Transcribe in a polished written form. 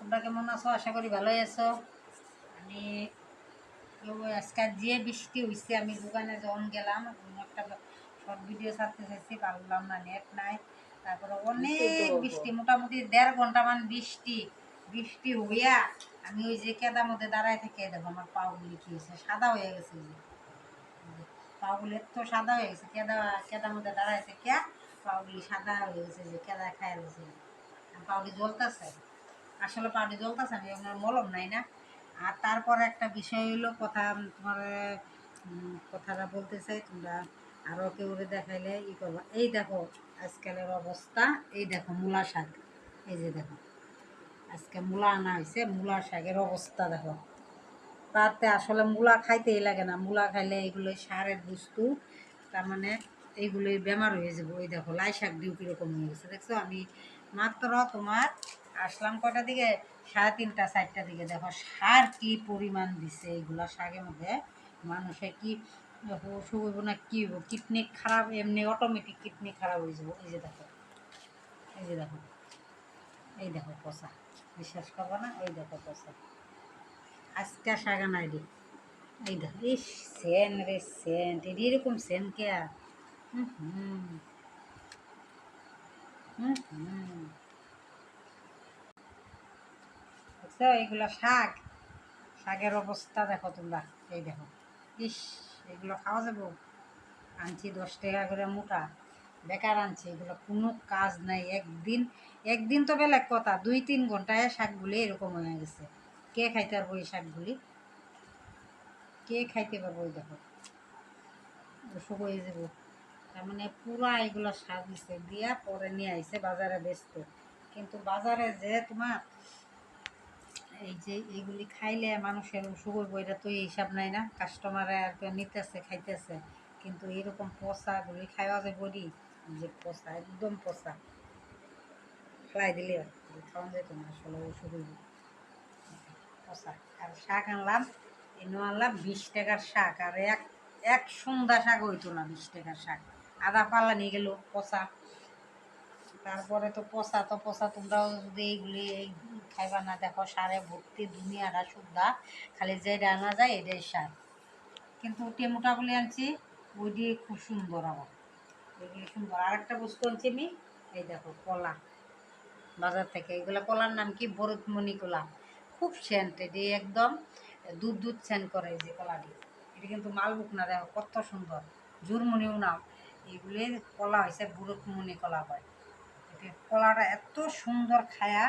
তোমরা কেমন আছো? আশা করি ভালোই আছো। আমি আজকে যে বৃষ্টি হয়েছে, আমি দোকানে যখন গেলাম একটা শর্ট ভিডিও ছাড়তে চাইছি, পারলাম না, নেট নাই। তারপরে অনেক বৃষ্টি, মোটামুটি 1.5 ঘন্টামান বৃষ্টি বৃষ্টি হইয়া আমি ওই যে কেদার মধ্যে দাঁড়ায় থেকে দেখো আমার পাগুলি কি হয়েছে, সাদা হয়ে গেছে। পাগুলি এত সাদা হয়ে গেছে, কেদার মধ্যে দাঁড়াইছে কে, পাগুলি সাদা হয়ে গেছে, যে কেদা খাইয়া গেছে, পাউডি জ্বলতেছে। আসলে পাউডি জ্বলতেছে, আমি আপনার মলম নাই না। আর তারপর একটা বিষয় হইলো কথা, তোমার কথাটা বলতে চাই, তোমরা আরও কেউ দেখাইলে ই করবো। এই দেখো আজকালের অবস্থা, এই দেখো মূলা শাক, এই যে দেখো আজকে মূলা আনা হয়েছে, মূলা শাকের অবস্থা দেখো। তাতে আসলে মূলা খাইতেই লাগে না, মূলা খাইলে এগুলো সারের বস্তু, তার মানে এইগুলোই বেমার হয়ে যাবো। ওই দেখো লাই শাক দিও কীরকম হয়ে গেছে, দেখছো? আমি মাত্র তোমার আসলাম কয়টা দিকে, 3:30 4টার দিকে। দেখো সার কি পরিমাণ দিছে এইগুলা শাকের মধ্যে, মানুষের কি অসুখ হইব না কি হইব, কিডনি খারাপ, এমনি অটোমেটিক কিডনি খারাপ হয়ে যাবো। এই যে দেখো, এই যে দেখো, এই দেখো পচা, বিশ্বাস করবো না, ওই দেখো পচা। আজকে শাক আনাই দি, এই দেখো, ইস সেন রে সেন্ট, এরকম সেন কে। হুম হুম হুম হুম, দেখছো এইগুলো শাক, শাকের অবস্থা দেখো তোমরা, এই দেখো। ইস, এগুলো খাওয়া যাবো? আনছি 10 টাকা করে মোটা, বেকার আনছি, এগুলো কোনো কাজ নাই। একদিন একদিন তো বেলেগ কথা, 2-3 ঘন্টায় শাকগুলি এরকম হয়ে গেছে। কে খাইতে পারবো এই শাকগুলি? কে খাইতে পারবো? ওই দেখো অসুখ হয়ে যাবো। তার মানে পুরা এগুলো সার দিছে, দিয়া পরে নিয়ে আইছে বাজারে বেচতে। কিন্তু বাজারে যে তোমার এই যে এইগুলি খাইলে মানুষের অসুখ হইব, এটা তো হিসাব নাই না। কাস্টমারে আর কি নিতেছে, খাইতেছে, কিন্তু এরকম পচাগুলি খাওয়া যায় বলি, যে পচা, একদম পচা, ফেলাই দিলে খাওয়া যেত না, আসলে অসুখ হইব পচা। আর শাক আনলাম, এনে আনলাম 20 টাকার শাক, আর এক এক সন্ধ্যা শাক হইতো না 20 টাকার শাক, আধা পাল্লা নিয়ে গেল পচা। তারপরে তো পচা তো পচা, তোমরাও যদি এইগুলি এই খাইবা না, দেখো সারে ভর্তি দুনিয়াটা সুদ্ধা, খালি যেটা আনা যায় এটাই সার। কিন্তু টেমোটাগুলি আনছি, ওইটি খুব সুন্দর, আবার ওইগুলি সুন্দর। আরেকটা বস্তু আনছি আমি, এই দেখো কলা, বাজার থেকে। এগুলো কলার নাম কি, ভরতমণি কলা, খুব সেন্ট, এটি একদম দুধ দুধ সেন্ট করে এই যে কলাটি। এটি কিন্তু মালবুক না, দেখো কত সুন্দর, ঝুরমুনিও নাম। এগুলি কলা হয়েছে ভরতমণি কলা হয়। কলাটা এত সুন্দর খায়া,